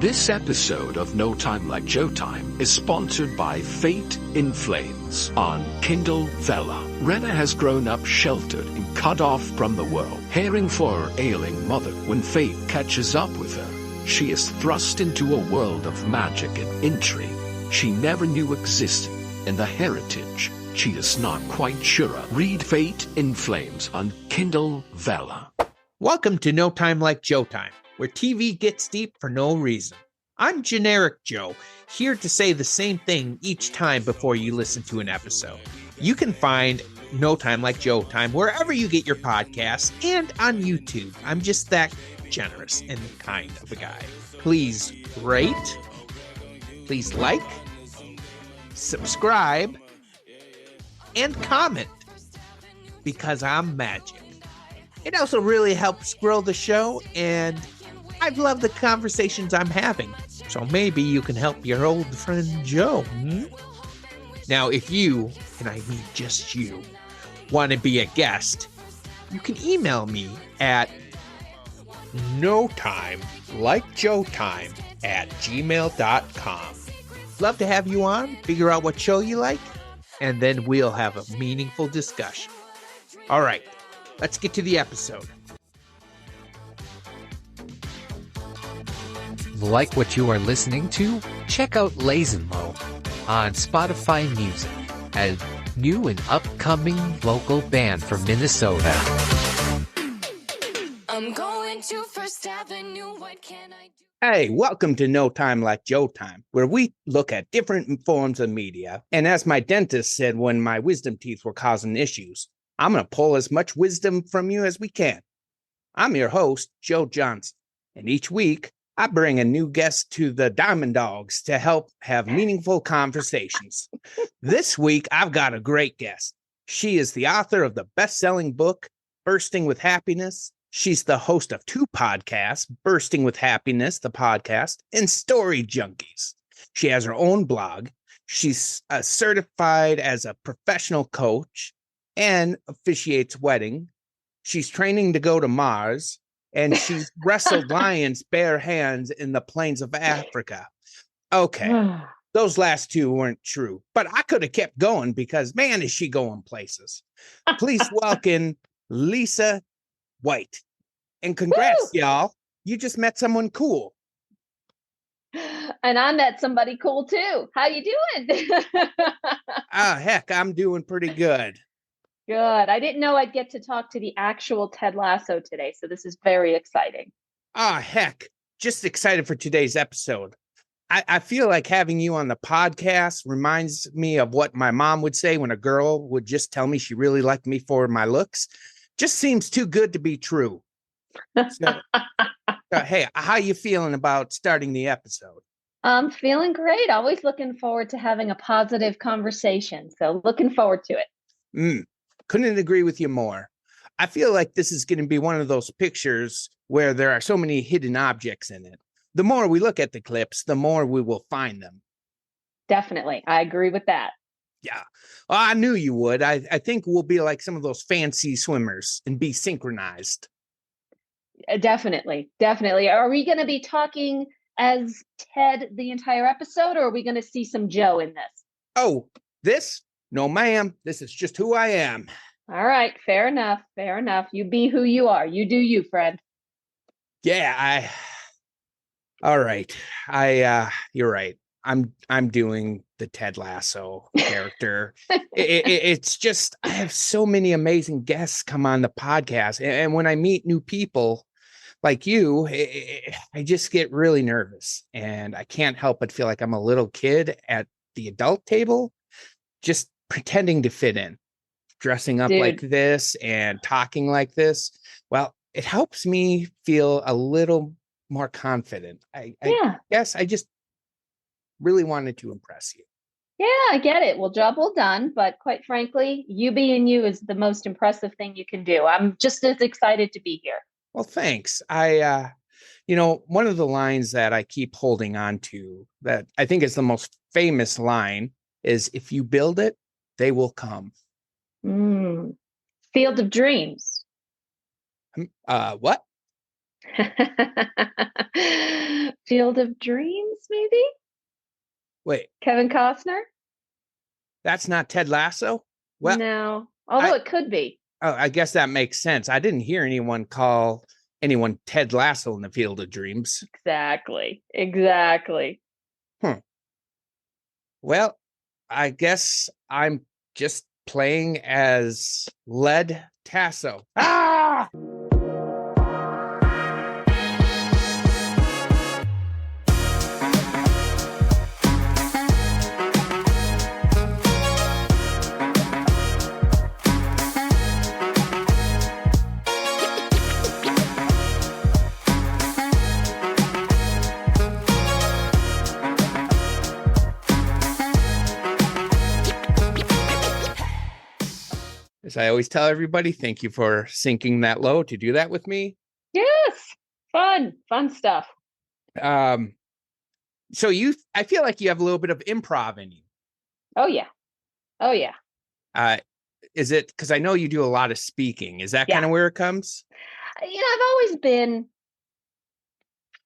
This episode of No Time Like Joe Time is sponsored by Fate in Flames on Kindle Vella. Rena has grown up sheltered and cut off from the world, caring for her ailing mother. When fate catches up with her, she is thrust into a world of magic and intrigue she never knew existed, and the heritage she is not quite sure of. Read Fate in Flames on Kindle Vella. Welcome to No Time Like Joe Time, where TV gets deep for no reason. I'm Generic Joe, here to say the same thing each time before you listen to an episode. You can find No Time Like Joe Time wherever you get your podcasts and on YouTube. I'm just that generous and kind of a guy. Please rate, please like, subscribe, and comment, because I'm magic. It also really helps grow the show, and I love the conversations I'm having. So maybe you can help your old friend Joe. Now, if you, and I mean just you, want to be a guest, you can email me at notimelikejoetime@gmail.com. Love to have you on, figure out what show you like, and then we'll have a meaningful discussion. All right, let's get to the episode. Like what you are listening to? Check out Lasso on Spotify Music, a new and upcoming local band from Minnesota. I'm going to First Avenue, what can I do? Hey, welcome to No Time Like Joe Time, where we look at different forms of media. And as my dentist said when my wisdom teeth were causing issues, I'm going to pull as much wisdom from you as we can. I'm your host, Joe Johnson, and each week, I bring a new guest to the Diamond Dogs to help have meaningful conversations. This week, I've got a great guest. She is the author of the best-selling book, Bursting with Happiness. She's the host of 2 podcasts, Bursting with Happiness, the podcast, and Story Junkies. She has her own blog. She's certified as a professional coach and officiates wedding. She's training to go to Mars. And she's wrestled lions bare hands in the plains of Africa. Okay, those last 2 weren't true, but I could have kept going because, man, is she going places. Please welcome Lisa White. And congrats, y'all. You just met someone cool. And I met somebody cool, too. How you doing? Heck, I'm doing pretty good. Good. I didn't know I'd get to talk to the actual Ted Lasso today, so this is very exciting. Heck, just excited for today's episode. I feel like having you on the podcast reminds me of what my mom would say when a girl would just tell me she really liked me for my looks. Just seems too good to be true. So, hey, how you feeling about starting the episode? I'm feeling great. Always looking forward to having a positive conversation, so looking forward to it. Couldn't agree with you more. I feel like this is going to be one of those pictures where there are so many hidden objects in it. The more we look at the clips, the more we will find them. Definitely. I agree with that. Yeah. Well, I knew you would. I think we'll be like some of those fancy swimmers and be synchronized. Definitely. Definitely. Are we going to be talking as Ted the entire episode, or are we going to see some Joe in this? Oh, this? No, ma'am. This is just who I am. All right. Fair enough. Fair enough. You be who you are. You do you, friend. Yeah, all right. You're right. I'm doing the Ted Lasso character. It's just, I have so many amazing guests come on the podcast. And when I meet new people like you, I just get really nervous, and I can't help but feel like I'm a little kid at the adult table, just pretending to fit in, dressing up like this and talking like this. Well, it helps me feel a little more confident. I guess I just really wanted to impress you. Yeah, I get it. Well, job well done. But quite frankly, you being you is the most impressive thing you can do. I'm just as excited to be here. Well, thanks. One of the lines that I keep holding on to that I think is the most famous line is, if you build it, they will come. Field of Dreams. What? Field of Dreams, maybe? Wait, Kevin Costner? that's not Ted Lasso? Well, No, although I, it could be. oh, I guess that makes sense. I didn't hear anyone call anyone Ted Lasso in the Field of Dreams. Exactly. Exactly. Hmm. Well, I guess I'm just playing as Led Tasso. Ah! As I always tell everybody, thank you for sinking that low to do that with me. Yes. Fun stuff. Um, so I feel like you have a little bit of improv in you. Oh, yeah. Oh, yeah. Is it because I know you do a lot of speaking? Is that Yeah. kind of where it comes? I've always been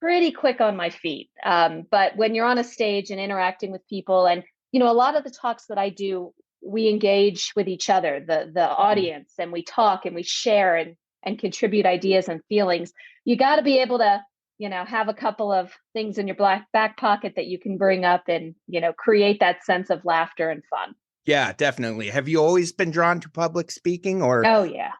pretty quick on my feet. But when you're on a stage and interacting with people, and a lot of the talks that I do, we engage with each other, the audience, and we talk and we share and contribute ideas and feelings. You got to be able to, have a couple of things in your back pocket that you can bring up and, create that sense of laughter and fun. Yeah, definitely. Have you always been drawn to public speaking or? Oh, yeah.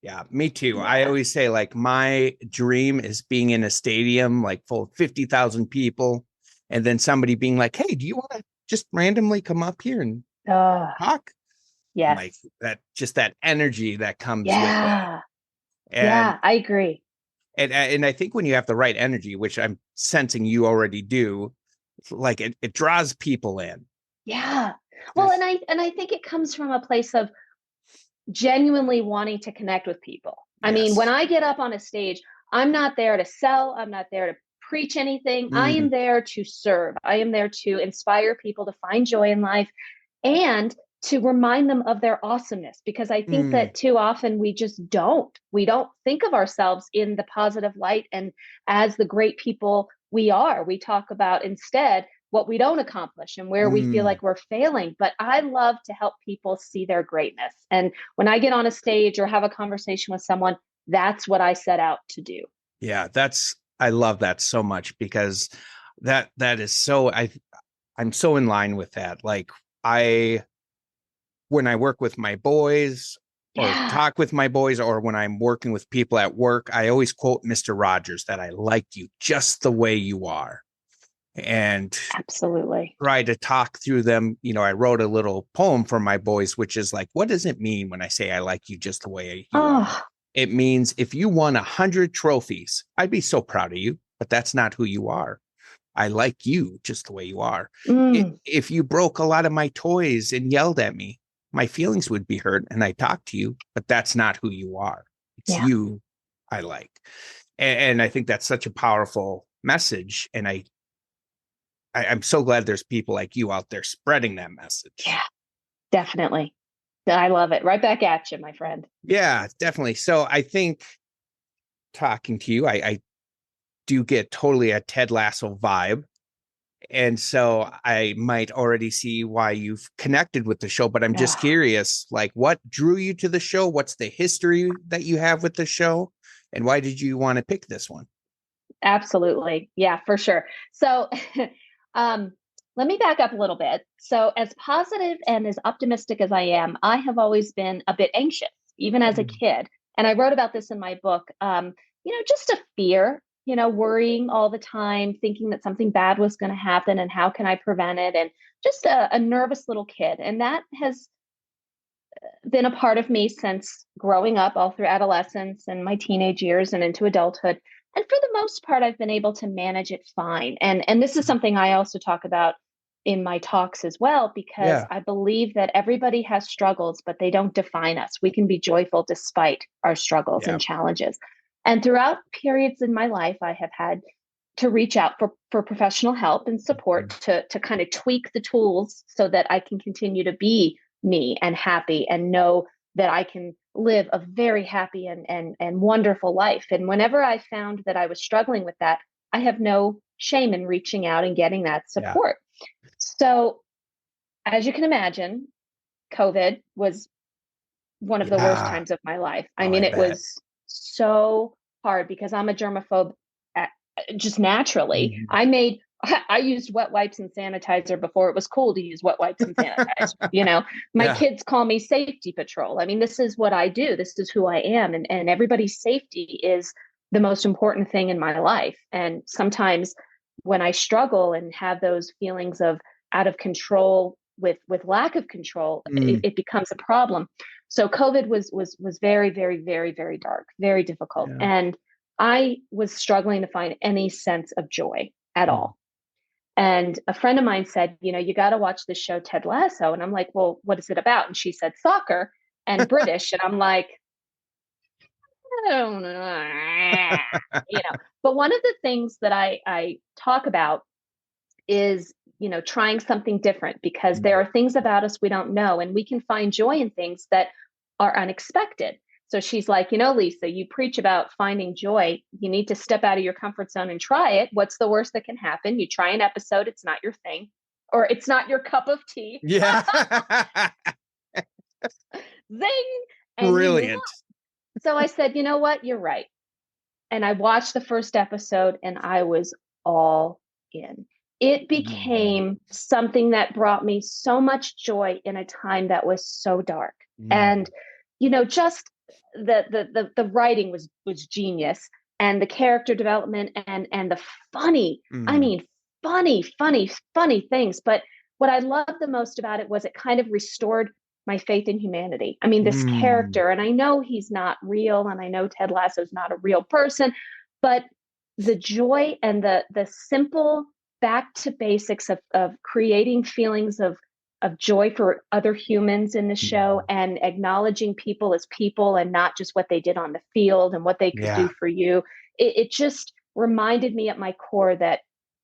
Yeah, me too. Yeah. I always say like my dream is being in a stadium like full of 50,000 people and then somebody being like, "Hey, do you want to just randomly come up here and talk?" Yes. And like that energy that comes with it. Yeah. And, yeah, I agree. And I think when you have the right energy, which I'm sensing you already do, like it draws people in. Yeah. Well, and I think it comes from a place of genuinely wanting to connect with people. I mean, when I get up on a stage, I'm not there to sell, I'm not there to preach anything. I am there to serve. I am there to inspire people to find joy in life and to remind them of their awesomeness, because I think that too often we don't think of ourselves in the positive light and as the great people we are. We talk about instead what we don't accomplish and where we feel like we're failing. But I love to help people see their greatness. And when I get on a stage or have a conversation with someone, that's what I set out to do. Yeah, I love that so much because that is so I'm so in line with that. Like when I work with my boys or talk with my boys or when I'm working with people at work, I always quote Mr. Rogers that I like you just the way you are. And absolutely try to talk through them. I wrote a little poem for my boys, which is like, what does it mean when I say I like you just the way you are? It means if you won 100 trophies, I'd be so proud of you, but that's not who you are. I like you just the way you are. If you broke a lot of my toys and yelled at me, my feelings would be hurt and I talk to you, but that's not who you are. It's you I like. And I think that's such a powerful message. And I'm so glad there's people like you out there spreading that message. Yeah, definitely. I love it. Right back at you, my friend. Yeah, definitely. So I think talking to you, I do get totally a Ted Lasso vibe. And so I might already see why you've connected with the show, but I'm just curious, like what drew you to the show? What's the history that you have with the show? And why did you want to pick this one? Absolutely. Yeah, for sure. So let me back up a little bit. So as positive and as optimistic as I am, I have always been a bit anxious, even as a kid. And I wrote about this in my book, just a fear, worrying all the time, thinking that something bad was going to happen and how can I prevent it? And just a nervous little kid. And that has been a part of me since growing up, all through adolescence and my teenage years and into adulthood. And for the most part, I've been able to manage it fine. And this is something I also talk about in my talks as well, because I believe that everybody has struggles, but they don't define us. We can be joyful despite our struggles and challenges. And throughout periods in my life, I have had to reach out for professional help and support to kind of tweak the tools so that I can continue to be me and happy and know that I can live a very happy and wonderful life. And whenever I found that I was struggling with that, I have no shame in reaching out and getting that Yeah. support. So as you can imagine, COVID was one of the worst Yeah. times of my life. Oh, I mean, I it bet. was so hard because I'm a germaphobe just naturally. Mhm. I used wet wipes and sanitizer before it was cool to use wet wipes and sanitizer. You know, my Yeah. kids call me safety patrol. I mean, this is what I do. This is who I am. And everybody's safety is the most important thing in my life. And sometimes when I struggle and have those feelings of out of control with lack of control, Mm. it becomes a problem. So COVID was very, very, very, very dark, very difficult. Yeah. And I was struggling to find any sense of joy at Mm. all. And a friend of mine said, you know, you got to watch this show, Ted Lasso. And I'm like, well, what is it about? And she said, soccer and British. And I'm like, I don't know, you know. But one of the things that I talk about is, you know, trying something different, because there Mm. are things about us we don't know, and we can find joy in things that are unexpected. So she's like, you know, Lisa, you preach about finding joy. You need to step out of your comfort zone and try it. What's the worst that can happen? You try an episode, it's not your thing, or it's not your cup of tea. Yeah. Zing, and you move Brilliant. on. So I said, you know what? You're right. And I watched the first episode and I was all in. It Mm. became something that brought me so much joy in a time that was so dark. Mm. And, you know, just the writing was genius, and the character development and the funny, I Mm. mean, funny things. But what I loved the most about it was it kind of restored my faith in humanity. I mean, this Mm. character, and I know he's not real, and I know Ted Lasso is not a real person, but the joy and the simple back to basics of creating feelings of joy for other humans in the show, Mm. and acknowledging people as people and not just what they did on the field and what they could do Yeah. for you. It just reminded me at my core that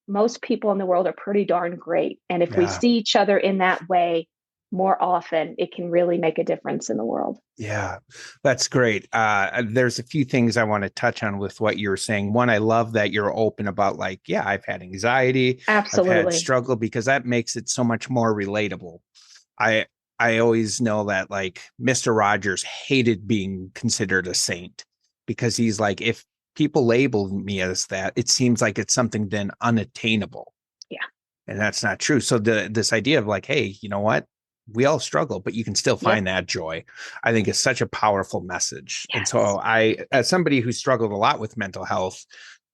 most people in the world are pretty darn great. And if we Yeah. see each other in that way more often, it can really make a difference in the world. Yeah, that's great. There's a few things I want to touch on with what you're saying. One, I love that you're open about like, yeah, I've had anxiety, I've had Absolutely. struggle, because that makes it so much more relatable. I I always know that like Mr. Rogers hated being considered a saint, because he's like, if people label me as that, it seems like it's something then unattainable. Yeah. And that's not true. So this idea of like, hey, you know what? We all struggle, but you can still Yep. find that joy, I think is such a powerful message. And Yes. so I, as somebody who struggled a lot with mental health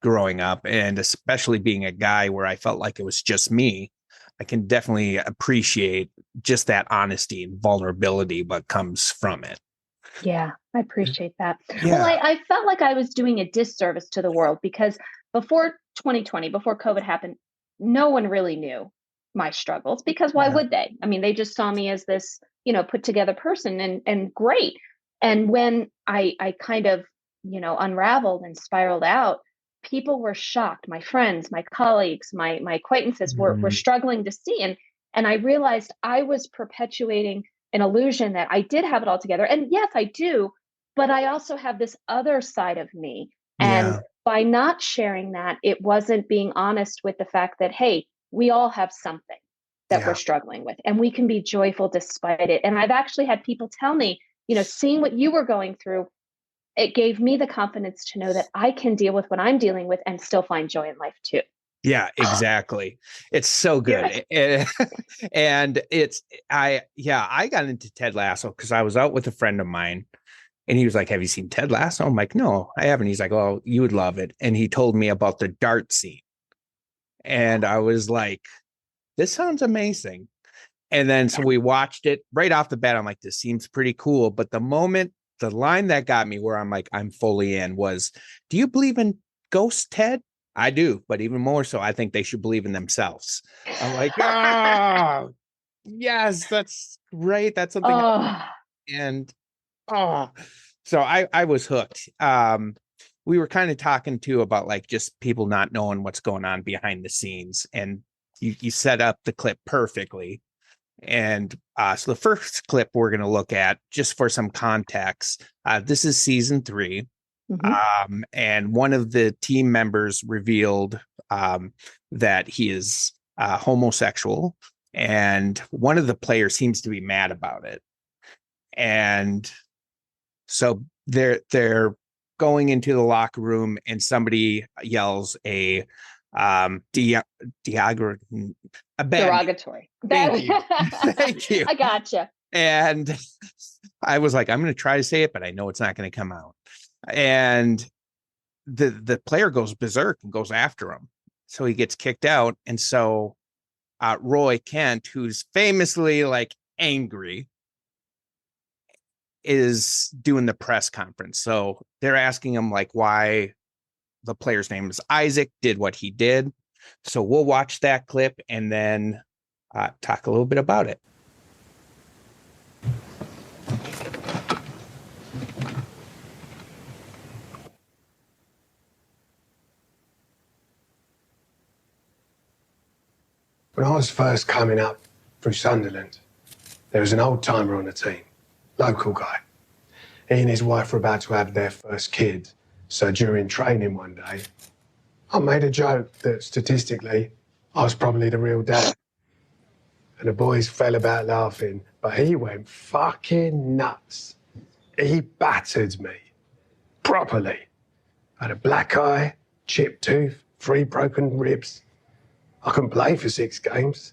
growing up, and especially being a guy where I felt like it was just me, I can definitely appreciate just that honesty and vulnerability, what comes from it. Yeah, I appreciate that. Well, Yeah. I felt like I was doing a disservice to the world because before 2020, before COVID happened, no one really knew my struggles, because why Yeah. would they? I mean, they just saw me as this, you know, put together person and great. And when I kind of, you know, unraveled and spiraled out, people were shocked. My friends, my colleagues, my acquaintances were Mhm. struggling to see. And I realized I was perpetuating an illusion that I did have it all together. And yes, I do, but I also have this other side of me. And Yeah. by not sharing that, it wasn't being honest with the fact that, hey, we all have something that we're Yeah. struggling with, and we can be joyful despite it. And I've actually had people tell me, you know, seeing what you were going through, it gave me the confidence to know that I can deal with what I'm dealing with and still find joy in life too. Yeah, exactly. It's so Yeah. good. And it's I got into Ted Lasso because I was out with a friend of mine, and he was like, "Have you seen Ted Lasso?" I'm like, "No, I haven't." He's like, "Oh, you would love it." And he told me about the dart scene. And I was like, "This sounds amazing." And then so we watched it right off the bat. I'm like, "This seems pretty cool." But the line that got me where I'm like, I'm fully in was, "Do you believe in ghosts, Ted?" "I do, but even more so, I think they should believe in themselves." I'm like, "Oh, yes, that's great. That's something." Oh, And oh, so I was hooked. We were kind of talking too about like just people not knowing what's going on behind the scenes, and you set up the clip perfectly. And so the first clip we're going to look at, just for some context, this is season 3. And one of the team members revealed that he is homosexual, and one of the players seems to be mad about it. And so they're going into the locker room, and somebody yells a derogatory. Thank you. Thank you. I gotcha. And I was like, I'm going to try to say it, but I know it's not going to come out. And the player goes berserk and goes after him. So he gets kicked out. And so Roy Kent, who's famously like angry, is doing the press conference. So they're asking him like why the player's name is Isaac did what he did. So we'll watch that clip and then talk a little bit about it. When I was first coming up through Sunderland, there was an old timer on the team, local guy. He and his wife were about to have their first kid. So during training one day, I made a joke that statistically, I was probably the real dad. And the boys fell about laughing, but he went fucking nuts. He battered me, properly. I had a black eye, chipped tooth, 3 broken ribs. I couldn't play for 6 games.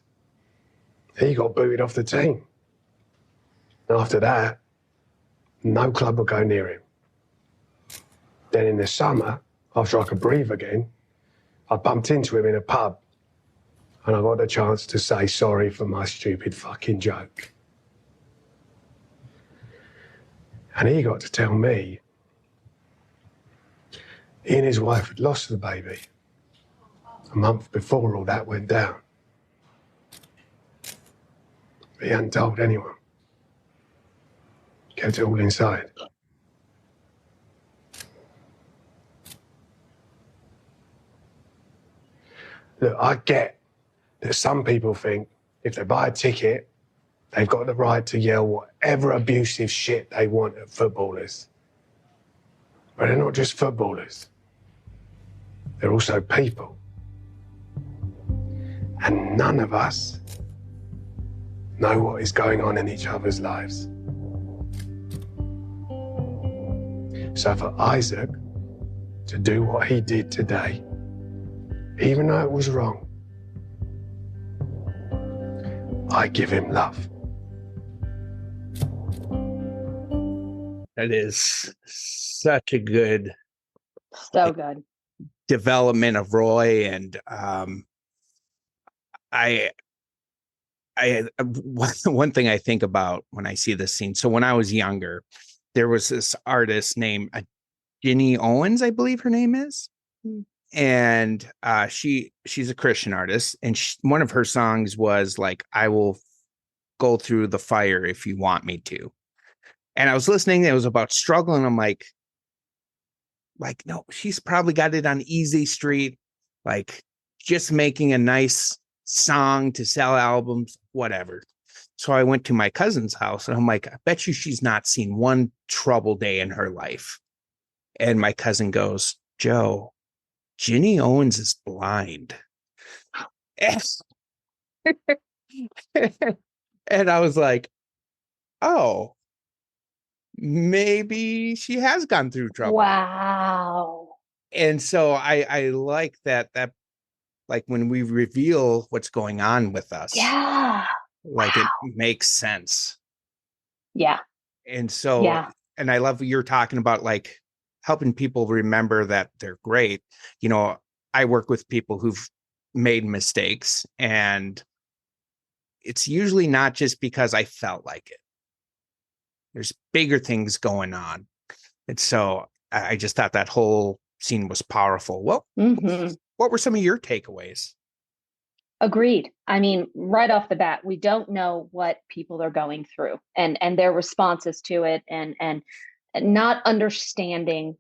He got booted off the team. After that, no club would go near him. Then in the summer, after I could breathe again, I bumped into him in a pub and I got the chance to say sorry for my stupid fucking joke. And he got to tell me he and his wife had lost the baby a month before all that went down. He hadn't told anyone. Kept it all inside. Look, I get that some people think if they buy a ticket, they've got the right to yell whatever abusive shit they want at footballers. But they're not just footballers. They're also people. And none of us know what is going on in each other's lives. So for Isaac to do what he did today, even though it was wrong, I give him love. That is such a good So good. development of Roy. And one thing I think about when I see this scene. So when I was younger, there was this artist named Ginny Owens, I believe her name is. And she's a Christian artist. And one of her songs was like, I will go through the fire if you want me to. And I was listening. It was about struggle. And I'm like, no, she's probably got it on Easy Street, like just making a nice song to sell albums, whatever. So I went to my cousin's house and I'm like, I bet you she's not seen one trouble day in her life. And my cousin goes, Joe, Ginny Owens is blind. And I was like, oh, maybe she has gone through trouble. Wow. And so I like that like when we reveal what's going on with us. Yeah. Like Wow. it makes sense. Yeah. And so, Yeah. and I love what you're talking about, like helping people remember that they're great. You know, I work with people who've made mistakes, and it's usually not just because I felt like it. There's bigger things going on. And so I just thought that whole scene was powerful. Well, what were some of your takeaways? Agreed. I mean, right off the bat, we don't know what people are going through and their responses to it, and not understanding,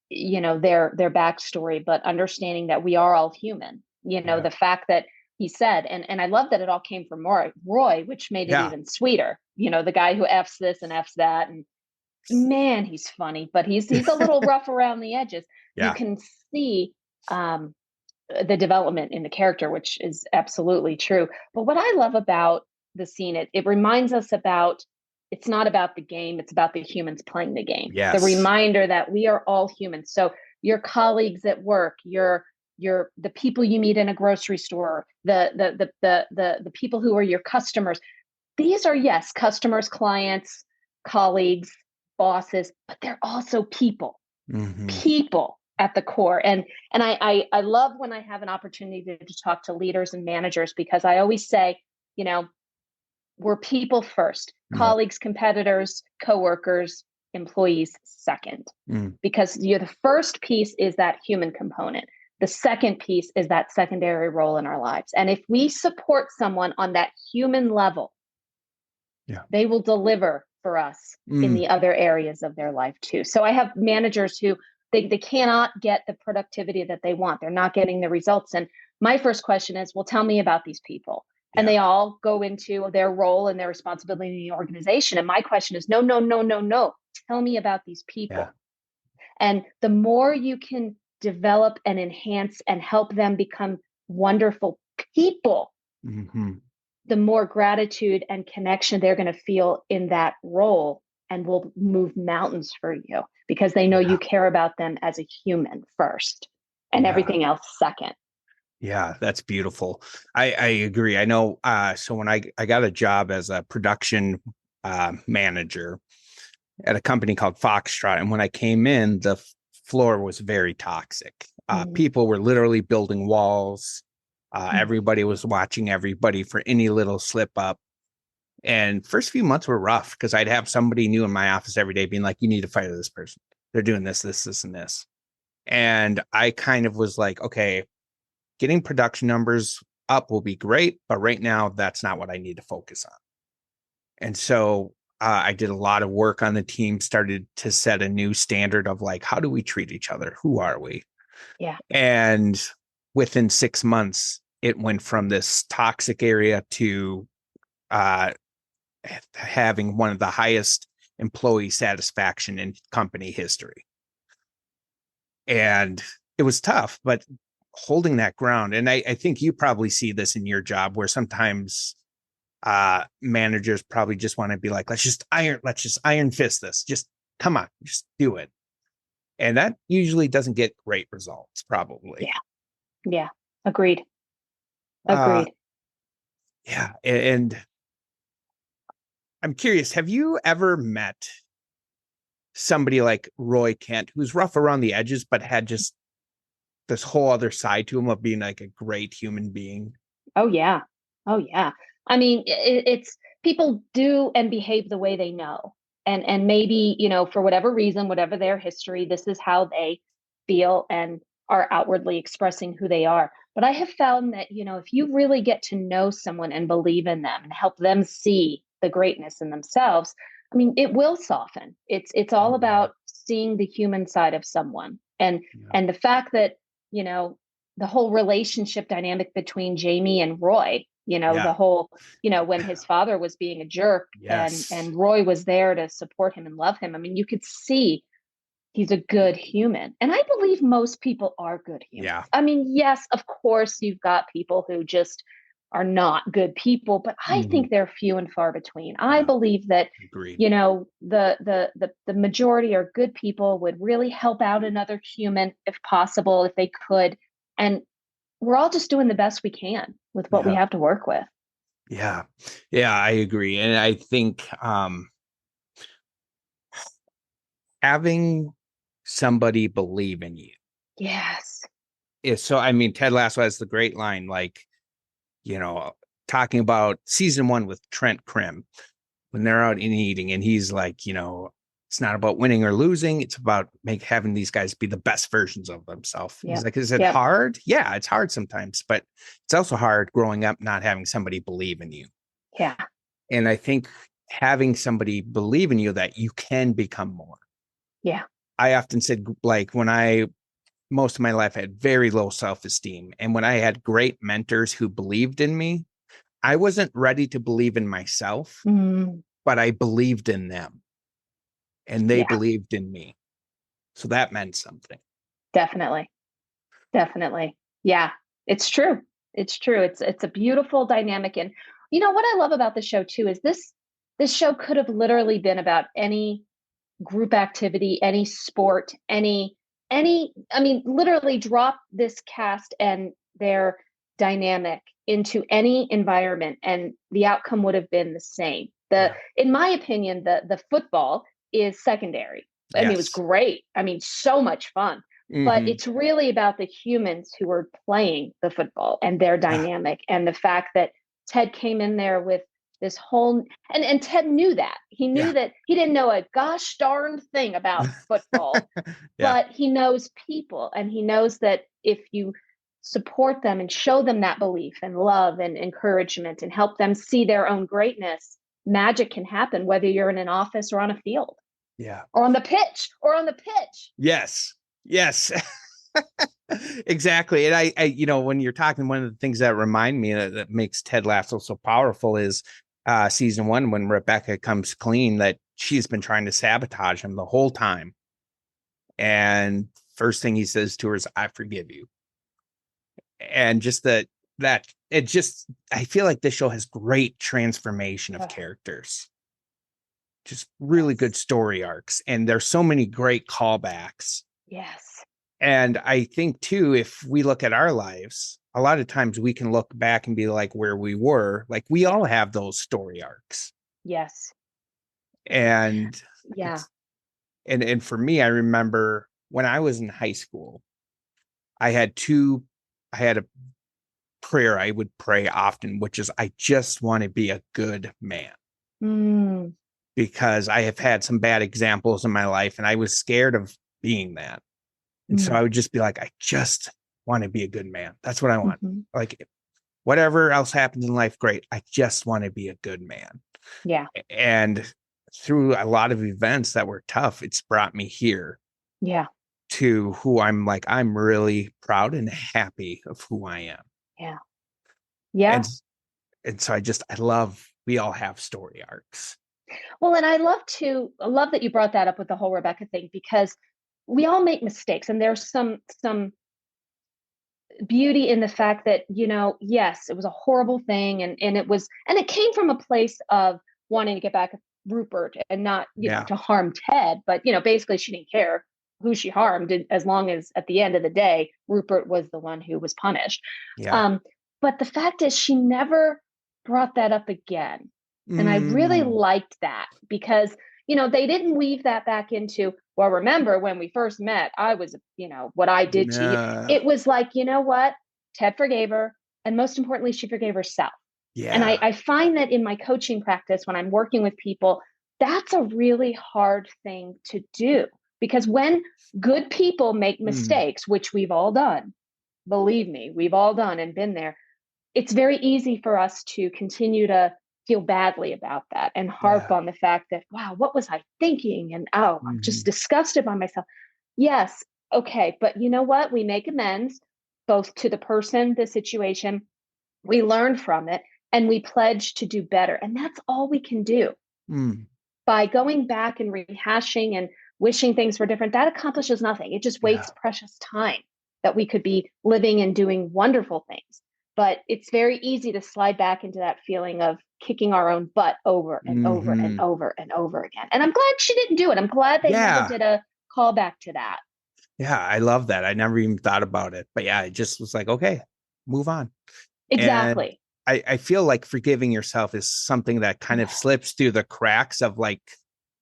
you know, their backstory, but understanding that we are all human. You know, the fact that, he said, and I love that it all came from Roy, which made it Yeah. even sweeter. The guy who F's this and F's that, and man, he's funny, but he's a little rough around the edges. You Yeah. can see the development in the character, which is absolutely true. But what I love about the scene, it reminds us about, it's not about the game, it's about the humans playing the game. Yes. The reminder that we are all humans. So your colleagues at work, the people you meet in a grocery store, the people who are your customers. These are, yes, customers, clients, colleagues, bosses, but they're also people. Mhm. People at the core. And I love when I have an opportunity to talk to leaders and managers, because I always say, we're people first, colleagues, competitors, coworkers, employees second. Because the first piece is that human component. The second piece is that secondary role in our lives. And if we support someone on that human level, they will deliver for us in the other areas of their life too. So I have managers who they cannot get the productivity that they want. They're not getting the results. And my first question is, well, tell me about these people. And they all go into their role and their responsibility in the organization. And my question is, no. Tell me about these people. Yeah. And the more you can develop and enhance and help them become wonderful people, the more gratitude and connection they're going to feel in that role, and will move mountains for you, because they know you care about them as a human first and everything else second. Yeah, that's beautiful. I agree. I know. So when I got a job as a production manager at a company called Foxtrot, and when I came in, the floor was very toxic. People were literally building walls. Everybody was watching everybody for any little slip up. And first few months were rough, because I'd have somebody new in my office every day being like, you need to fire this person. They're doing this, and this. And I kind of was like, okay, getting production numbers up will be great, but right now that's not what I need to focus on. And so I did a lot of work on the team, started to set a new standard of like, how do we treat each other? Who are we? Yeah. And within 6 months, it went from this toxic area to having one of the highest employee satisfaction in company history. And it was tough, but holding that ground. And I think you probably see this in your job, where sometimes managers probably just want to be like, let's just iron fist this. Just come on, just do it. And that usually doesn't get great results, probably. Yeah. Agreed. Yeah. And I'm curious, have you ever met somebody like Roy Kent, who's rough around the edges, but had just this whole other side to him of being like a great human being? Oh yeah. I mean, it's people do and behave the way they know. And maybe, for whatever reason, whatever their history, this is how they feel and are outwardly expressing who they are. But I have found that, if you really get to know someone and believe in them and help them see the greatness in themselves, I mean, it will soften. It's all about seeing the human side of someone. And the fact that, the whole relationship dynamic between Jamie and Roy, the whole, when his father was being a jerk, and Roy was there to support him and love him. I mean, you could see he's a good human. And I believe most people are good humans. Yeah. I mean, yes, of course, you've got people who just are not good people, but I think they're few and far between. I believe that, Agreed. the majority are good people, would really help out another human if possible, if they could. And we're all just doing the best we can with what we have to work with. Yeah, I agree. And I think having somebody believe in you. Yes. So, I mean, Ted Lasso has the great line, like, talking about season 1 with Trent Krim, when they're out and eating, and he's like, it's not about winning or losing. It's about having these guys be the best versions of themselves. He's like, is it hard? Yeah, it's hard sometimes, but it's also hard growing up not having somebody believe in you. Yeah. And I think having somebody believe in you that you can become more. Yeah. I often said, like, when I most of my life, I had very low self-esteem. And when I had great mentors who believed in me, I wasn't ready to believe in myself, but I believed in them and they Yeah, believed in me. So that meant something. definitely. Definitely. Yeah, it's true. It's true. It's a beautiful dynamic. And you know what I love about the show too is this show could have literally been about any group activity, any sport, any I mean, literally drop this cast and their dynamic into any environment and the outcome would have been the same. Yeah. In my opinion, the football is secondary. I mean, it was Yes. great. I mean, so much fun. But Mhm. it's really about the humans who were playing the football and their Yeah. dynamic and the fact that Ted came in there with this whole and Ted knew that. He knew Yeah. that he didn't know a gosh darn thing about football, Yeah. but he knows people and he knows that if you support them and show them that belief and love and encouragement and help them see their own greatness, magic can happen whether you're in an office or on a field Yeah. or on the pitch or on the pitch. Yes. Yes. Exactly. And I, you know, when you're talking, one of the things that remind me that makes Ted Lasso so powerful is season 1, when Rebecca comes clean that she's been trying to sabotage him the whole time. And first thing he says to her is, I forgive you. And just that it just, I feel like this show has great transformation of characters, just really good story arcs. And there's so many great callbacks. Yes. And I think too, if we look at our lives, a lot of times we can look back and be like where we were, like we all have those story arcs. Yes. And Yeah. and for me, I remember when I was in high school, I had a prayer I would pray often, which is I just want to be a good man. Because I have had some bad examples in my life and I was scared of being that. And so I would just be like, I just want to be a good man. That's what I want. Like whatever else happens in life, great. I just want to be a good man. Yeah. And through a lot of events that were tough, it's brought me here. Yeah. To who I'm like, I'm really proud and happy of who I am. Yeah. Yeah. And so I love, we all have story arcs. Well, and I love that you brought that up with the whole Rebecca thing, because we all make mistakes and there's some beauty in the fact that, you know, yes, it was a horrible thing and it came from a place of wanting to get back at Rupert and not, you know, to harm Ted, but you know, basically she didn't care who she harmed as long as at the end of the day Rupert was the one who was punished. But the fact is she never brought that up again. And I really liked that because, you know, they didn't weave that back into, well, remember when we first met, I was, you know, what I did to you. It was like, you know what? Ted forgave her. And most importantly, she forgave herself. Yeah. And I find that in my coaching practice, when I'm working with people, that's a really hard thing to do. Because when good people make mistakes, which we've all done, believe me, we've all done and been there, it's very easy for us to continue to feel badly about that and harp on the fact that, wow, what was I thinking? And I'm just disgusted by myself. Yes. Okay. But you know what? We make amends both to the person, the situation, we learn from it, and we pledge to do better. And that's all we can do. By going back and rehashing and wishing things were different, that accomplishes nothing. It just wastes precious time that we could be living and doing wonderful things. But it's very easy to slide back into that feeling of kicking our own butt over and over and over and over again. And I'm glad she didn't do it. I'm glad they never did a callback to that. Yeah, I love that. I never even thought about it. But yeah, I just was like, okay, move on. Exactly. And I feel like forgiving yourself is something that kind of slips through the cracks of like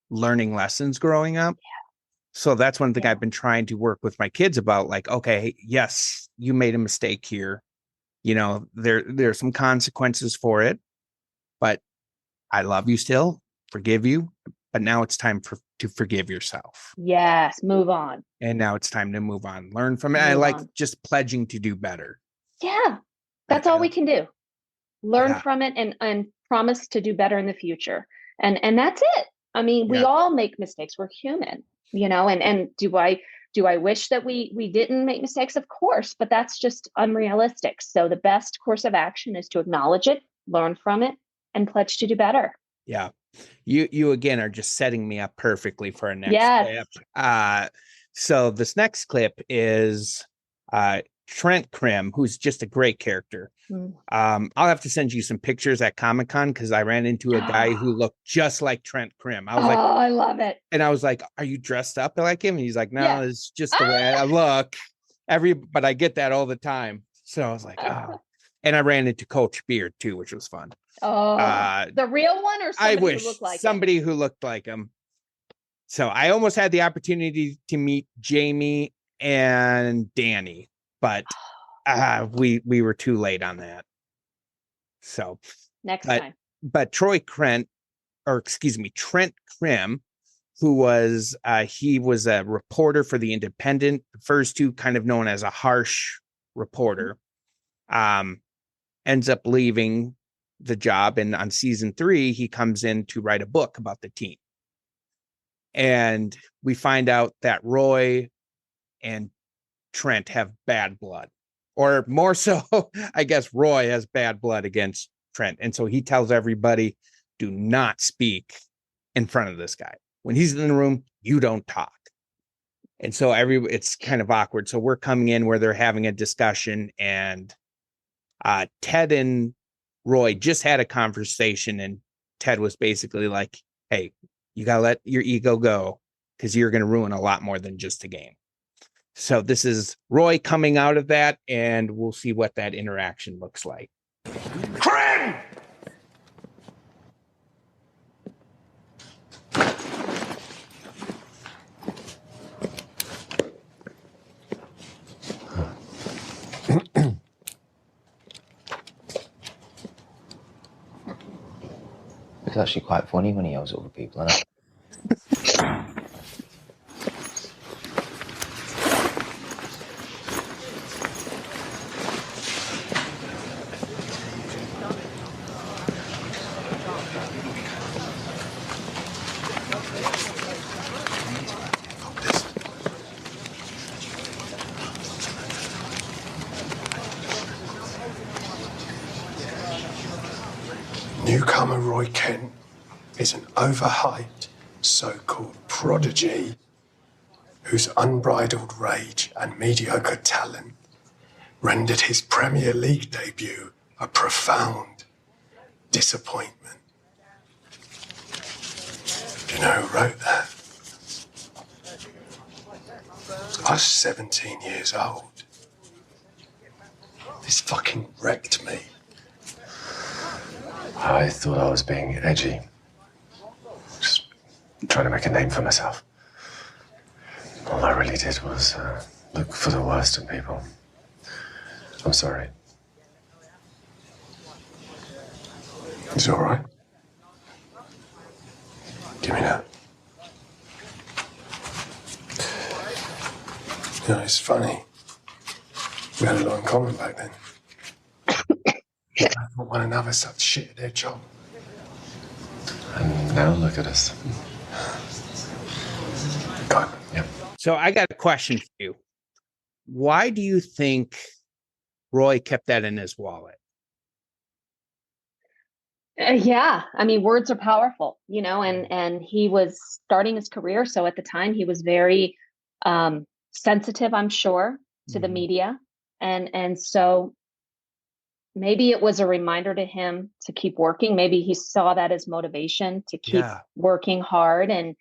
learning lessons growing up. So that's one thing I've been trying to work with my kids about, like, okay, yes, you made a mistake here. You know, there's some consequences for it, but I love you still, forgive you. But now it's time to forgive yourself. Yes, move on. And now it's time to move on, learn from it. I like just pledging to do better. Yeah, that's all we can do. Learn from it and promise to do better in the future. And that's it. I mean, we all make mistakes. We're human, you know, and do I Do I wish that we didn't make mistakes? Of course, but that's just unrealistic. So the best course of action is to acknowledge it, learn from it, and pledge to do better. Yeah. You again are just setting me up perfectly for a next Yes. clip. So this next clip is Trent Krim, who's just a great character. I'll have to send you some pictures at Comic-Con because I ran into a guy who looked just like Trent Krim. I was like, I love it. And I was like, are you dressed up like him? And he's like, no, Yeah. it's just the way I look. But I get that all the time. So I was like, oh. And I ran into Coach Beard too, which was fun. The real one, or somebody I wish who looked like somebody who looked like him. So I almost had the opportunity to meet Jamie and Danny, but we were too late on that. So next time. But Trent Krim, who was he was a reporter for the Independent, the first two kind of known as a harsh reporter, ends up leaving the job, and on season 3 he comes in to write a book about the team, and we find out that Roy and Trent have bad blood, or more so I guess Roy has bad blood against Trent, and so he tells everybody, do not speak in front of this guy. When he's in the room, you don't talk. And so it's kind of awkward. So we're coming in where they're having a discussion, and Ted and Roy just had a conversation, and Ted was basically like, hey, you got to let your ego go because you're going to ruin a lot more than just a game. So this is Roy coming out of that, and we'll see what that interaction looks like. Krim! It's actually quite funny when he yells at other people, isn't it? Newcomer Roy Kent is an overhyped, so-called prodigy whose unbridled rage and mediocre talent rendered his Premier League debut a profound disappointment. Do you know who wrote that? I was 17 years old. This fucking wrecked me. I thought I was being edgy. Just trying to make a name for myself. All I really did was look for the worst in people. I'm sorry. It's all right. Give me that. You know, it's funny. We had a lot in common back then. I thought one another such shit at their job. And now look at us. God. Yep. So I got a question for you. Why do you think Roy kept that in his wallet? Yeah, I mean, words are powerful, you know, and he was starting his career, so at the time he was very sensitive, I'm sure, to the media, and so maybe it was a reminder to him to keep working. Maybe he saw that as motivation to keep working hard and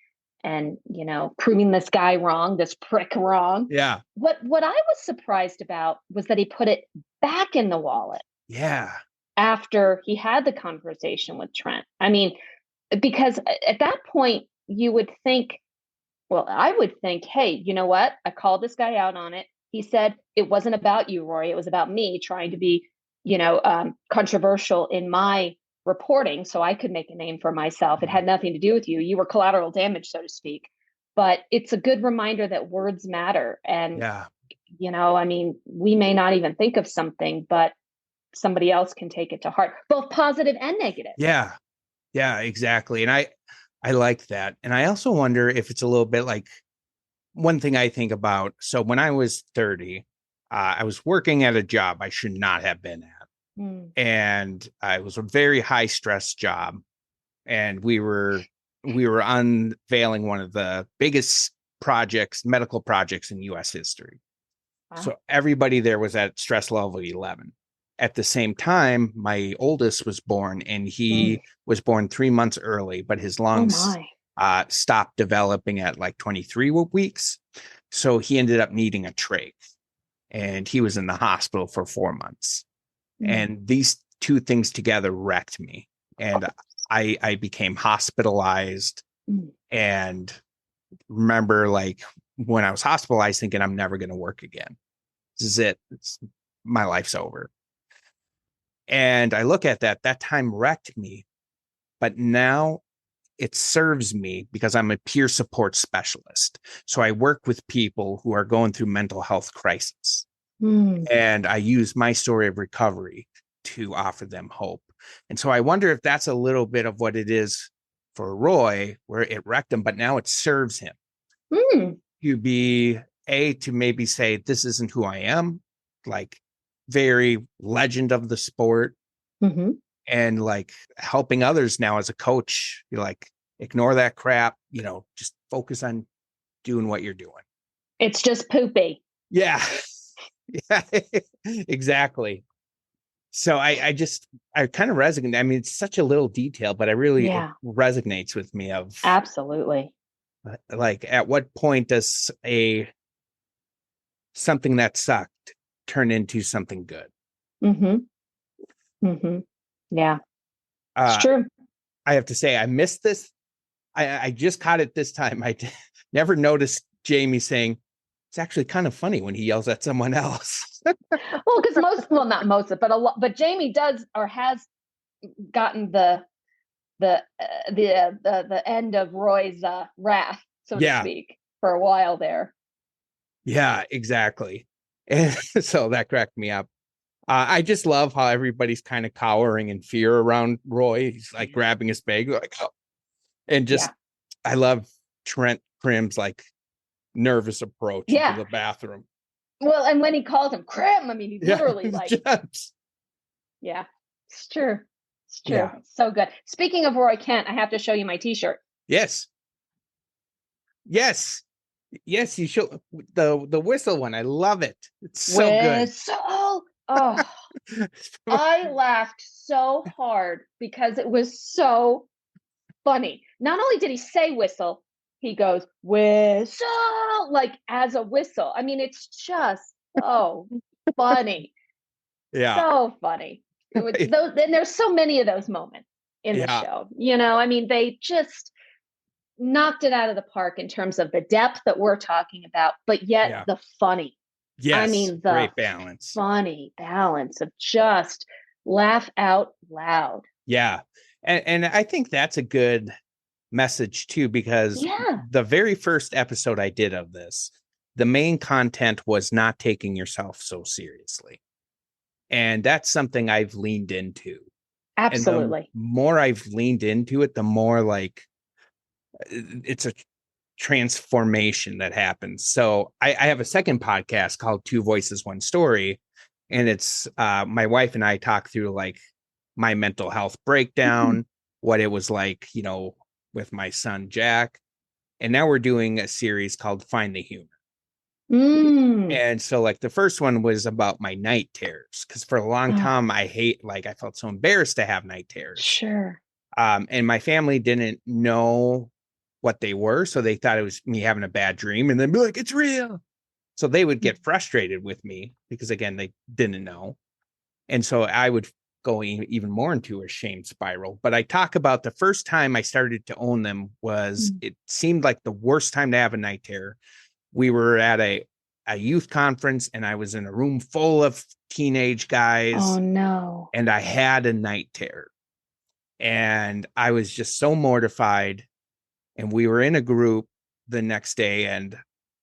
you know, proving this guy wrong, this prick wrong. Yeah. What I was surprised about was that he put it back in the wallet. Yeah. After he had the conversation with Trent. I mean, because at that point you would think, well, I would think, hey, you know what? I called this guy out on it. He said it wasn't about you, Rory. It was about me trying to be, you know, controversial in my reporting so I could make a name for myself. It had nothing to do with you. You were collateral damage, so to speak. But it's a good reminder that words matter. And, you know, I mean, we may not even think of something, but somebody else can take it to heart, both positive and negative. Yeah. Yeah, exactly. And I like that. And I also wonder if it's a little bit like one thing I think about, so when I was 30, I was working at a job I should not have been at. And it was a very high stress job. And we were unveiling one of the biggest medical projects in US history. Wow. So everybody there was at stress level 11. At the same time, my oldest was born, and he was born 3 months early, but his lungs stopped developing at like 23 weeks. So he ended up needing a trach, and he was in the hospital for 4 months. And these two things together wrecked me. And I became hospitalized. And remember, like, when I was hospitalized, thinking I'm never going to work again. This is it. My life's over. And I look at that time wrecked me, but now it serves me because I'm a peer support specialist. So I work with people who are going through mental health crisis. And I use my story of recovery to offer them hope. And so I wonder if that's a little bit of what it is for Roy, where it wrecked him, but now it serves him to be to maybe say, this isn't who I am, like very legend of the sport, and like helping others now as a coach. You're like, ignore that crap, just focus on doing what you're doing. It's just poopy. Yeah. Yeah, exactly. So I kind of resonate. I mean, it's such a little detail, but it resonates with me of absolutely. Like, at what point does something that sucked turn into something good? Yeah. It's true. I have to say, I missed this. I just caught it this time. I never noticed Jamie saying, it's actually kind of funny when he yells at someone else. Well, because not most, but a lot, but Jamie does or has gotten the end of Roy's wrath, so to speak, for a while there. Yeah, exactly. And so that cracked me up. I just love how everybody's kind of cowering in fear around Roy. He's like grabbing his bag, like, oh. And just, I love Trent Crim's like nervous approach into the bathroom. Well, and when he calls him Crim, I mean, he's literally like, yeah, it's true. It's true. Yeah. It's so good. Speaking of Roy Kent, I have to show you my t-shirt. Yes, you show the whistle one. I love it. It's so good. Oh, I laughed so hard because it was so funny. Not only did he say whistle, he goes whistle, like as a whistle. I mean, it's just so funny. Yeah, so funny. It was and there's so many of those moments in the show. I mean, they just knocked it out of the park in terms of the depth that we're talking about, but yet the funny. Yes, I mean, the great balance. Funny balance of just laugh out loud. Yeah, and I think that's a good message too, because the very first episode I did of this, the main content was not taking yourself so seriously. And that's something I've leaned into. Absolutely. And the more I've leaned into it, the more like it's a transformation that happens. So I have a second podcast called Two Voices, One Story. And it's my wife and I talk through like my mental health breakdown, what it was like, with my son, Jack. And now we're doing a series called Find the Humor. And so like the first one was about my night terrors, because for a long time I felt so embarrassed to have night terrors. Sure. And my family didn't know what they were, so they thought it was me having a bad dream, and then be like, it's real. So they would get frustrated with me because, again, they didn't know. And so I would go even more into a shame spiral. But I talk about the first time I started to own them was it seemed like the worst time to have a night terror. We were at a youth conference, and I was in a room full of teenage guys. Oh, no. And I had a night terror. And I was just so mortified. And we were in a group the next day, and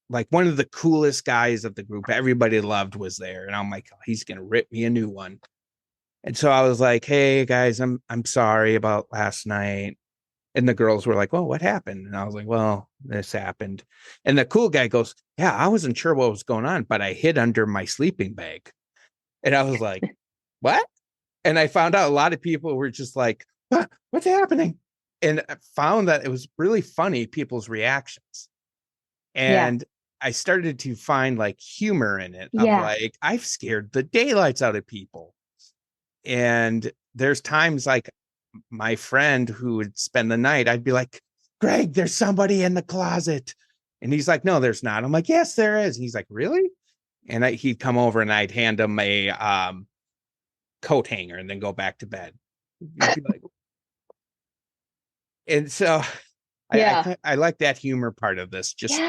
like one of the coolest guys of the group everybody loved was there. And I'm like, oh, he's going to rip me a new one. And so I was like, hey guys, I'm sorry about last night. And the girls were like, "Well, what happened?" And I was like, "Well, this happened." And the cool guy goes, "Yeah, I wasn't sure what was going on, but I hid under my sleeping bag." And I was like, "What?" And I found out a lot of people were just like, "What's happening?" And I found that it was really funny, people's reactions. And I started to find like humor in it of like, I've scared the daylights out of people. And there's times like my friend who would spend the night, I'd be like, "Greg, there's somebody in the closet." And he's like, "No, there's not." I'm like, "Yes, there is." And he's like, "Really?" And he'd come over and I'd hand him a coat hanger and then go back to bed. He'd be like, and so I like that humor part of this, just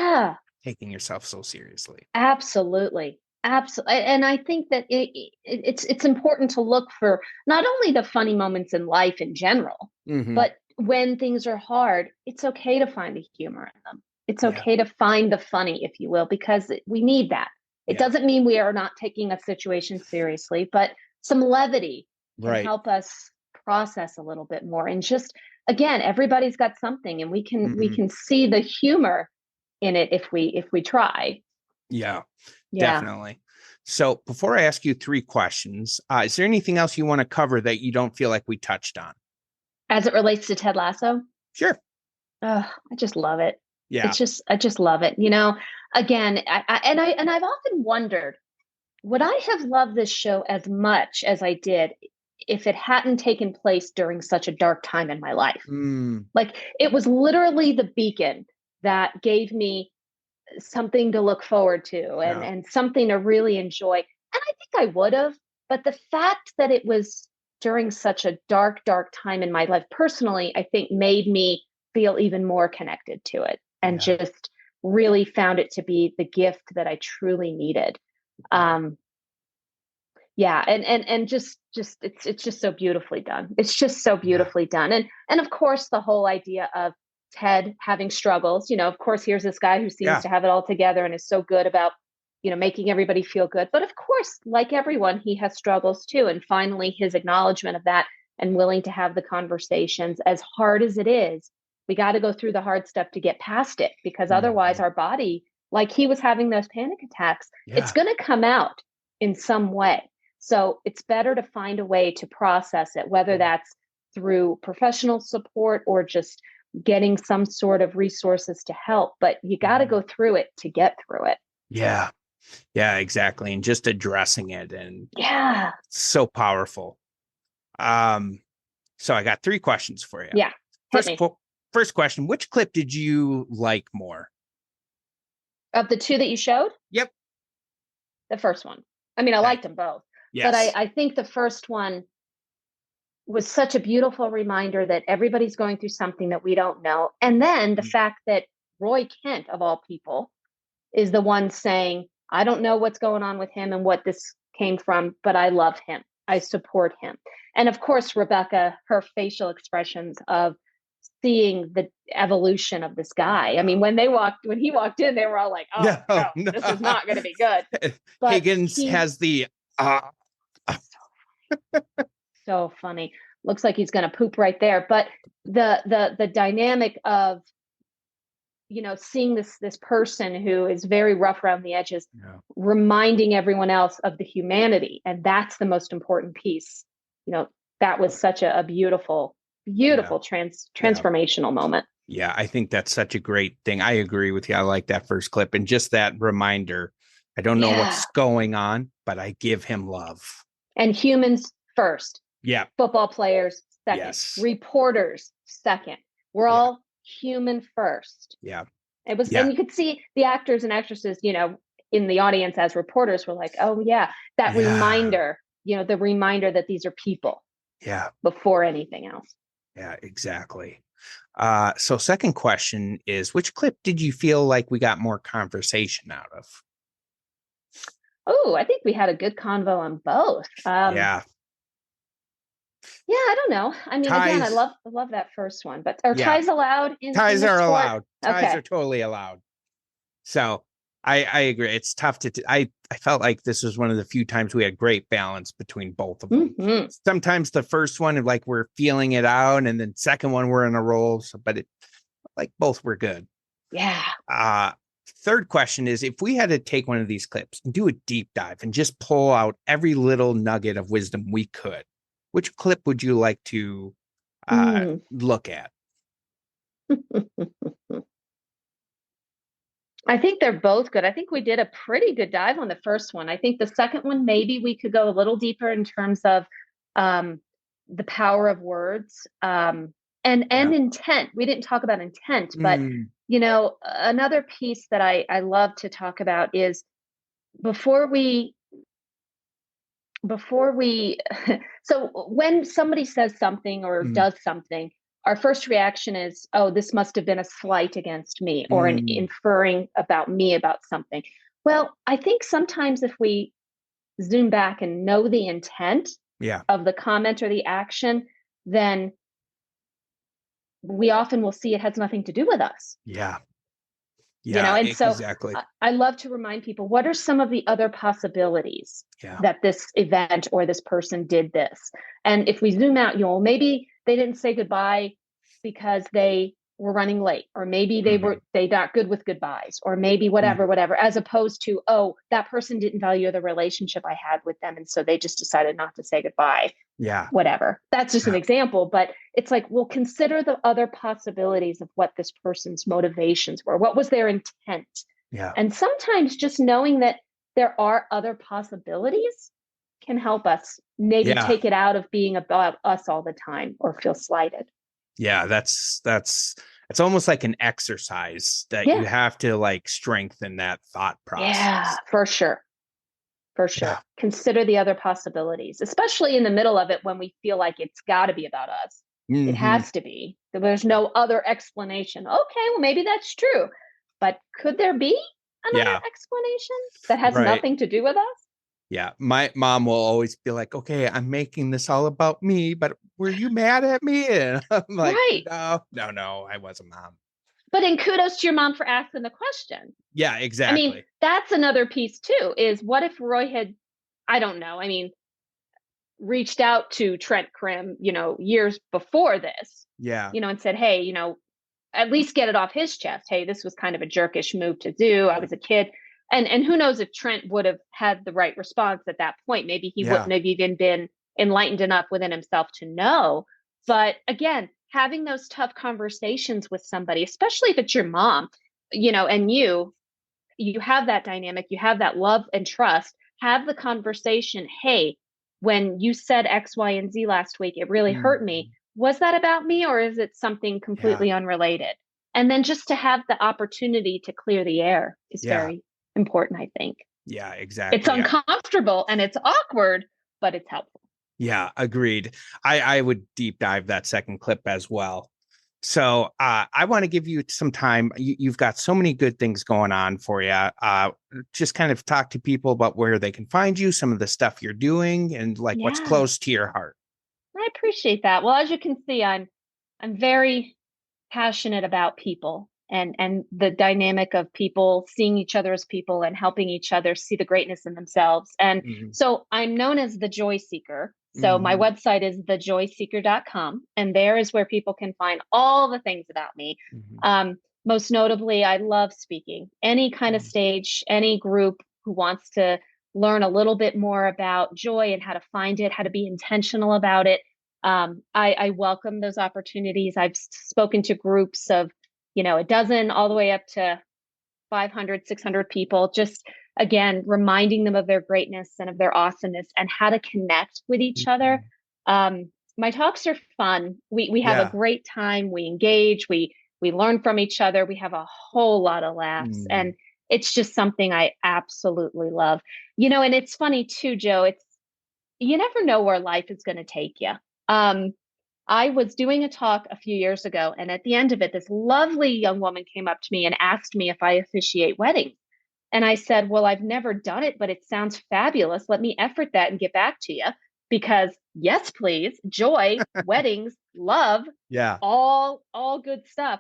taking yourself so seriously. Absolutely. Absolutely. And I think that it's important to look for not only the funny moments in life in general, but when things are hard, it's okay to find the humor in them. It's okay to find the funny, if you will, because we need that. It doesn't mean we are not taking a situation seriously, but some levity can help us process a little bit more. And just, again, everybody's got something, and we can see the humor in it if we try. Yeah, definitely. So before I ask you 3 questions, is there anything else you want to cover that you don't feel like we touched on? As it relates to Ted Lasso? Sure. I just love it. Yeah. I just love it. You know, again, I've often wondered, would I have loved this show as much as I did if it hadn't taken place during such a dark time in my life? Like, it was literally the beacon that gave me something to look forward to and something to really enjoy. And I think I would have, but the fact that it was during such a dark time in my life personally, I think made me feel even more connected to it and just really found it to be the gift that I truly needed. And just it's just so beautifully done. It's just so beautifully done. And of course the whole idea of Ted having struggles, you know, of course, here's this guy who seems to have it all together and is so good about, you know, making everybody feel good. But of course, like everyone, he has struggles too. And finally, his acknowledgement of that and willing to have the conversations, as hard as it is, we got to go through the hard stuff to get past it, because otherwise our body, like he was having those panic attacks, it's going to come out in some way. So it's better to find a way to process it, whether that's through professional support or just getting some sort of resources to help, but you got to go through it to get through it. Yeah, exactly. And just addressing it, and so powerful. So I got 3 questions for you. Yeah. First question, which clip did you like more? Of the 2 that you showed? Yep. The first one. I mean, I liked them both. Yes. But I think the first one was such a beautiful reminder that everybody's going through something that we don't know. And then the fact that Roy Kent, of all people, is the one saying, I don't know what's going on with him and what this came from, but I love him. I support him. And of course, Rebecca, her facial expressions of seeing the evolution of this guy. I mean, when he walked in, they were all like, oh, no, this is not going to be good. But Higgins has the so funny. Looks like he's going to poop right there. But the dynamic of, you know, seeing this person who is very rough around the edges, reminding everyone else of the humanity, and that's the most important piece. You know, that was such a beautiful transformational moment. Yeah, I think that's such a great thing. I agree with you. I like that first clip, and just that reminder. I don't know what's going on, but I give him love. And humans first. Yeah. Football players second. Yes. Reporters second. We're all human first. Yeah. It was, and you could see the actors and actresses, you know, in the audience as reporters were like, oh that reminder, you know, the reminder that these are people. Yeah. Before anything else. Yeah, exactly. So second question is, which clip did you feel like we got more conversation out of? Oh, I think we had a good convo on both. Yeah, I don't know. I mean, again, I love that first one, but are ties allowed? Ties are allowed. Ties are totally allowed. So I agree. It's tough to. I felt like this was one of the few times we had great balance between both of them. Mhm. Sometimes the first one, like we're feeling it out, and then second one we're in a roll. So, but it like both were good. Yeah. Third question is, if we had to take one of these clips and do a deep dive and just pull out every little nugget of wisdom we could, which clip would you like to look at? I think they're both good. I think we did a pretty good dive on the first one. I think the second one, maybe we could go a little deeper in terms of the power of words and intent. We didn't talk about intent, but another piece that I love to talk about is before we so when somebody says something or does something, our first reaction is, oh, this must have been a slight against me or an inferring about me about something. Well, I think sometimes if we zoom back and know the intent of the comment or the action, then we often will see it has nothing to do with us. And exactly. So I love to remind people, what are some of the other possibilities that this event or this person did this? And if we zoom out, maybe they didn't say goodbye because they were running late, or maybe they not good with goodbyes, or maybe whatever, as opposed to, oh, that person didn't value the relationship I had with them, and so they just decided not to say goodbye. Whatever. That's just an example, but it's like, we'll consider the other possibilities of what this person's motivations were. What was their intent? And sometimes just knowing that there are other possibilities can help us maybe take it out of being about us all the time or feel slighted. It's almost like an exercise that you have to like strengthen that thought process. Yeah, for sure. Consider the other possibilities, especially in the middle of it when we feel like it's got to be about us. It has to be. There's no other explanation. Okay, well, maybe that's true. But could there be another explanation that has nothing to do with us? Yeah, my mom will always be like, okay, I'm making this all about me, but were you mad at me? And I'm like, no, I wasn't, Mom. But in kudos to your mom for asking the question. Yeah, exactly. I mean, that's another piece too, is what if Roy had, I don't know, reached out to Trent Krim, years before this, and said, hey, at least get it off his chest. Hey, this was kind of a jerkish move to do. I was a kid. And who knows if Trent would have had the right response at that point. Maybe he wouldn't have even been enlightened enough within himself to know. But again, having those tough conversations with somebody, especially if it's your mom, and you have that dynamic, you have that love and trust, have the conversation. Hey, when you said X, Y, and Z last week, it really hurt me. Was that about me, or is it something completely unrelated? And then just to have the opportunity to clear the air is very important, I think. Yeah, exactly. It's uncomfortable and it's awkward, but it's helpful. Yeah, agreed. I would deep dive that second clip as well. So I want to give you some time. You've got so many good things going on for you. Just kind of talk to people about where they can find you, some of the stuff you're doing, and like what's close to your heart. I appreciate that. Well, as you can see, I'm very passionate about people and the dynamic of people seeing each other as people and helping each other see the greatness in themselves. And so I'm known as the Joy Seeker. So my website is thejoyseeker.com, and there is where people can find all the things about me. Most notably, I love speaking. Any kind of stage, any group who wants to learn a little bit more about joy and how to find it, how to be intentional about it. I welcome those opportunities. I've spoken to groups of, a dozen all the way up to 500, 600 people, just again, reminding them of their greatness and of their awesomeness and how to connect with each other. My talks are fun. We have a great time. We engage, we learn from each other. We have a whole lot of laughs, and it's just something I absolutely love. And it's funny too, Joe, you never know where life is going to take you. I was doing a talk a few years ago, and at the end of it, this lovely young woman came up to me and asked me if I officiate weddings. And I said, well, I've never done it, but it sounds fabulous. Let me effort that and get back to you, because yes, please. Joy, weddings, love, all good stuff.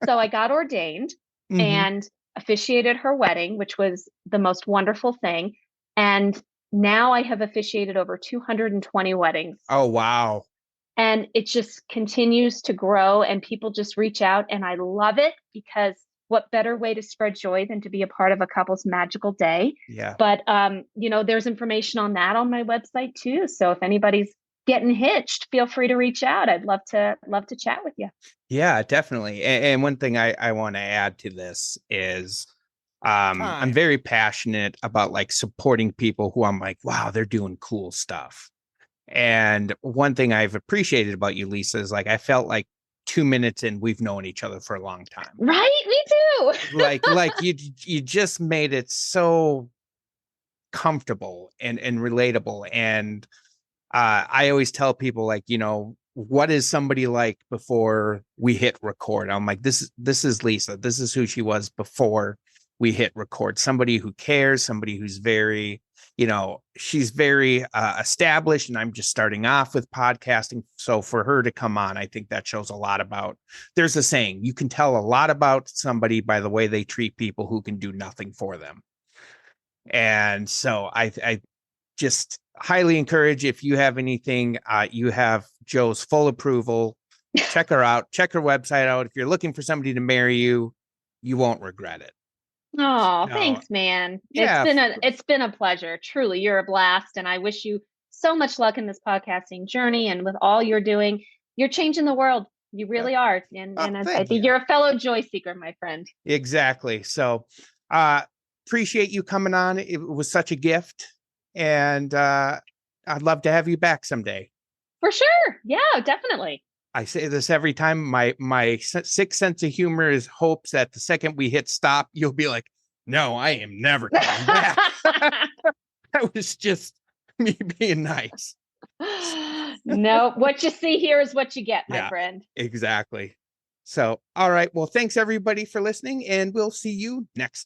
So I got ordained, and officiated her wedding, which was the most wonderful thing. And now I have officiated over 220 weddings. Oh, wow. And it just continues to grow, and people just reach out, and I love it, because what better way to spread joy than to be a part of a couple's magical day? Yeah. But there's information on that on my website too. So if anybody's getting hitched, feel free to reach out. I'd love to chat with you. Yeah, definitely. And one thing I want to add to this is I'm very passionate about like supporting people who I'm like, wow, they're doing cool stuff. And one thing I've appreciated about you, Lisa, is like I felt like 2 minutes in, we've known each other for a long time. Right? Me too. like you just made it so comfortable and relatable. And I always tell people, like, what is somebody like before we hit record? I'm like, this is Lisa. This is who she was before we hit record. Somebody who cares, somebody who's very, she's very established, and I'm just starting off with podcasting. So for her to come on, I think that shows a lot about, there's a saying, you can tell a lot about somebody by the way they treat people who can do nothing for them. And so I just highly encourage, if you have anything, you have Joe's full approval. Check her out. Check her website out. If you're looking for somebody to marry you, you won't regret it. Oh, thanks, man. Yeah. It's been a pleasure. Truly, you're a blast, and I wish you so much luck in this podcasting journey, and with all you're doing. You're changing the world. You really are. And I think you're a fellow joy seeker, my friend. Exactly. So appreciate you coming on. It was such a gift. And I'd love to have you back someday. For sure. Yeah, definitely. I say this every time. My sixth sense of humor is hopes that the second we hit stop, you'll be like, no, I am never coming back. That was just me being nice. No, what you see here is what you get, my friend. Exactly. So, all right. Well, thanks everybody for listening, and we'll see you next